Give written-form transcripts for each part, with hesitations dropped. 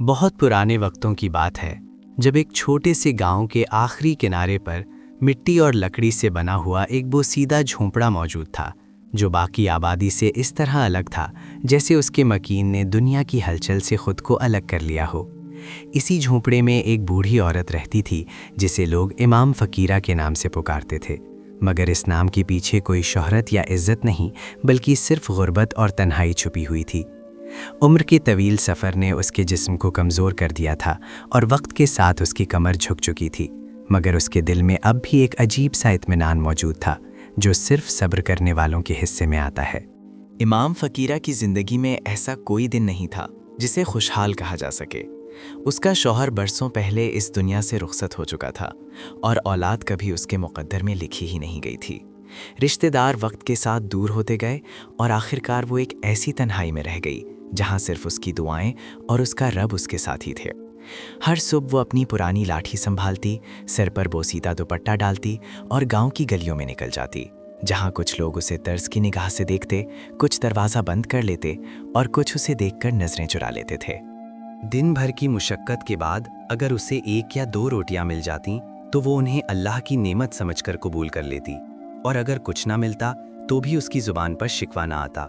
بہت پرانے وقتوں کی بات ہے جب ایک چھوٹے سے گاؤں کے آخری کنارے پر مٹی اور لکڑی سے بنا ہوا ایک بوسیدہ جھونپڑا موجود تھا جو باقی آبادی سے اس طرح الگ تھا جیسے اس کے مکین نے دنیا کی ہلچل سے خود کو الگ کر لیا ہو۔ اسی جھونپڑے میں ایک بوڑھی عورت رہتی تھی جسے لوگ امام فقیرہ کے نام سے پکارتے تھے، مگر اس نام کے پیچھے کوئی شہرت یا عزت نہیں بلکہ صرف غربت اور تنہائی چھپی ہوئی تھی۔ عمر کے طویل سفر نے اس کے جسم کو کمزور کر دیا تھا اور وقت کے ساتھ اس کی کمر جھک چکی تھی، مگر اس کے دل میں اب بھی ایک عجیب سا اطمینان موجود تھا جو صرف صبر کرنے والوں کے حصے میں آتا ہے۔ امام فقیرہ کی زندگی میں ایسا کوئی دن نہیں تھا جسے خوشحال کہا جا سکے۔ اس کا شوہر برسوں پہلے اس دنیا سے رخصت ہو چکا تھا اور اولاد کبھی اس کے مقدر میں لکھی ہی نہیں گئی تھی۔ رشتہ دار وقت کے ساتھ دور ہوتے گئے اور آخرکار وہ ایک ایسی تنہائی میں رہ گئی جہاں صرف اس کی دعائیں اور اس کا رب اس کے ساتھ ہی تھے۔ ہر صبح وہ اپنی پرانی لاٹھی سنبھالتی، سر پر بوسیدہ دوپٹہ ڈالتی اور گاؤں کی گلیوں میں نکل جاتی، جہاں کچھ لوگ اسے طرز کی نگاہ سے دیکھتے، کچھ دروازہ بند کر لیتے اور کچھ اسے دیکھ کر نظریں چرا لیتے تھے۔ دن بھر کی مشقت کے بعد اگر اسے ایک یا دو روٹیاں مل جاتیں تو وہ انہیں اللہ کی نعمت سمجھ کر قبول کر لیتی، اور اگر کچھ نہ ملتا تو بھی اس کی زبان پر شکوہ نہ آتا۔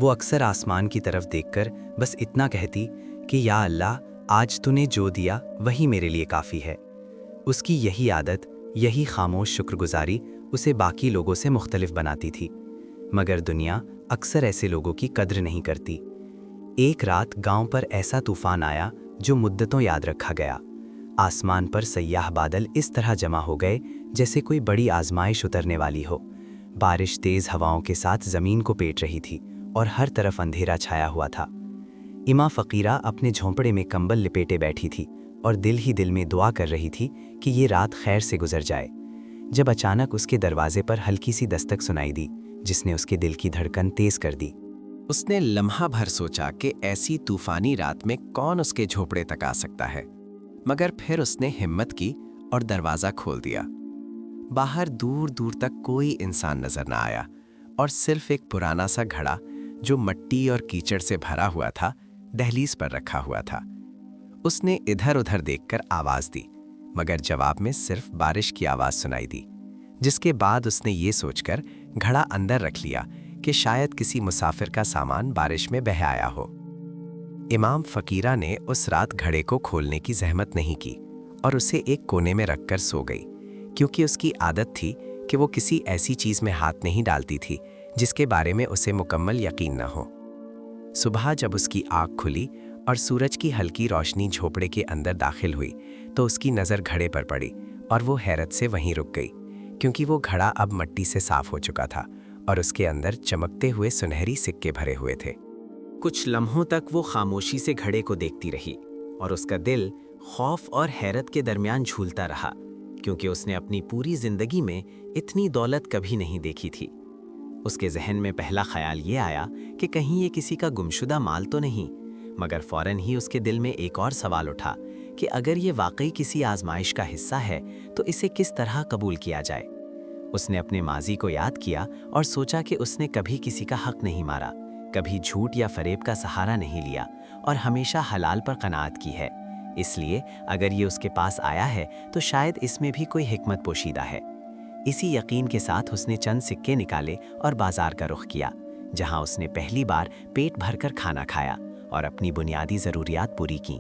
وہ اکثر آسمان کی طرف دیکھ کر بس اتنا کہتی کہ یا اللہ، آج تو نے جو دیا وہی میرے لیے کافی ہے۔ اس کی یہی عادت، یہی خاموش شکر گزاری اسے باقی لوگوں سے مختلف بناتی تھی، مگر دنیا اکثر ایسے لوگوں کی قدر نہیں کرتی۔ ایک رات گاؤں پر ایسا طوفان آیا جو مدتوں یاد رکھا گیا۔ آسمان پر سیاہ بادل اس طرح جمع ہو گئے جیسے کوئی بڑی آزمائش اترنے والی ہو۔ بارش تیز ہواؤں کے ساتھ زمین کو پیٹ رہی تھی اور ہر طرف اندھیرا چھایا ہوا تھا۔ اماں فقیرہ اپنے جھونپڑے میں کمبل لپیٹے بیٹھی تھی اور دل ہی دل میں دعا کر رہی تھی کہ یہ رات خیر سے گزر جائے، جب اچانک اس کے دروازے پر ہلکی سی دستک سنائی دی جس نے اس کے دل کی دھڑکن تیز کر دی۔ اس نے لمحہ بھر سوچا کہ ایسی طوفانی رات میں کون اس کے جھونپڑے تک آ سکتا ہے، مگر پھر اس نے ہمت کی اور دروازہ کھول دیا۔ باہر دور دور تک کوئی انسان نظر نہ آیا اور صرف ایک پرانا سا گھڑا جو مٹی اور کیچڑ سے بھرا ہوا تھا دہلیز پر رکھا ہوا تھا۔ اس نے ادھر ادھر دیکھ کر آواز دی، مگر جواب میں صرف بارش کی آواز سنائی دی، جس کے بعد اس نے یہ سوچ کر گھڑا اندر رکھ لیا کہ شاید کسی مسافر کا سامان بارش میں بہہ آیا ہو۔ امام فقیرہ نے اس رات گھڑے کو کھولنے کی زحمت نہیں کی اور اسے ایک کونے میں رکھ کر سو گئی، کیونکہ اس کی عادت تھی کہ وہ کسی ایسی چیز میں ہاتھ نہیں ڈالتی تھی جس کے بارے میں اسے مکمل یقین نہ ہو۔ صبح جب اس کی آنکھ کھلی اور سورج کی ہلکی روشنی جھونپڑے کے اندر داخل ہوئی تو اس کی نظر گھڑے پر پڑی اور وہ حیرت سے وہیں رک گئی، کیونکہ وہ گھڑا اب مٹی سے صاف ہو چکا تھا اور اس کے اندر چمکتے ہوئے سنہری سکے بھرے ہوئے تھے۔ کچھ لمحوں تک وہ خاموشی سے گھڑے کو دیکھتی رہی اور اس کا دل خوف اور حیرت کے درمیان جھولتا رہا، کیونکہ اس نے اپنی پوری زندگی میں اتنی دولت کبھی نہیں دیکھی تھی۔ اس کے ذہن میں پہلا خیال یہ آیا کہ کہیں یہ کسی کا گمشدہ مال تو نہیں، مگر فوراً ہی اس کے دل میں ایک اور سوال اٹھا کہ اگر یہ واقعی کسی آزمائش کا حصہ ہے تو اسے کس طرح قبول کیا جائے۔ اس نے اپنے ماضی کو یاد کیا اور سوچا کہ اس نے کبھی کسی کا حق نہیں مارا، کبھی جھوٹ یا فریب کا سہارا نہیں لیا اور ہمیشہ حلال پر قناعت کی ہے۔ اس لیے اگر یہ اس کے پاس آیا ہے تو شاید اس میں بھی کوئی حکمت پوشیدہ ہے۔ اسی یقین کے ساتھ اس نے چند سکے نکالے اور بازار کا رخ کیا، جہاں اس نے پہلی بار پیٹ بھر کر کھانا کھایا اور اپنی بنیادی ضروریات پوری کیں،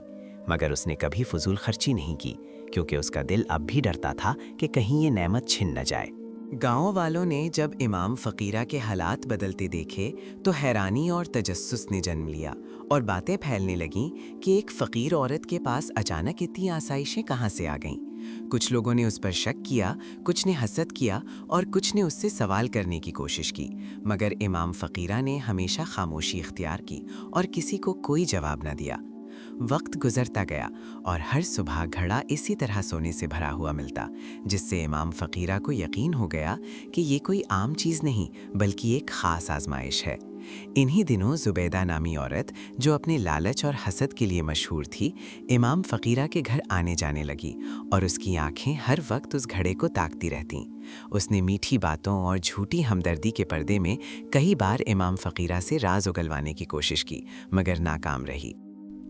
مگر اس نے کبھی فضول خرچی نہیں کی، کیونکہ اس کا دل اب بھی ڈرتا تھا کہ کہیں یہ نعمت چھن نہ جائے۔ گاؤں والوں نے جب امام فقیرہ کے حالات بدلتے دیکھے تو حیرانی اور تجسس نے جنم لیا اور باتیں پھیلنے لگیں کہ ایک فقیر عورت کے پاس اچانک اتنی آسائشیں کہاں سے آ گئیں۔ کچھ لوگوں نے اس پر شک کیا، کچھ نے حسد کیا اور کچھ نے اس سے سوال کرنے کی کوشش کی، مگر امام فقیرہ نے ہمیشہ خاموشی اختیار کی اور کسی کو کوئی جواب نہ دیا۔ وقت گزرتا گیا اور ہر صبح گھڑا اسی طرح سونے سے بھرا ہوا ملتا، جس سے امام فقیرہ کو یقین ہو گیا کہ یہ کوئی عام چیز نہیں بلکہ ایک خاص آزمائش ہے۔ انہی دنوں زبیدہ نامی عورت جو اپنے لالچ اور حسد کے لیے مشہور تھی، امام فقیرہ کے گھر آنے جانے لگی اور اس کی آنکھیں ہر وقت اس گھڑے کو تاکتی رہتیں۔ اس نے میٹھی باتوں اور جھوٹی ہمدردی کے پردے میں کئی بار امام فقیرہ سے راز اگلوانے کی کوشش کی، مگر ناکام رہی۔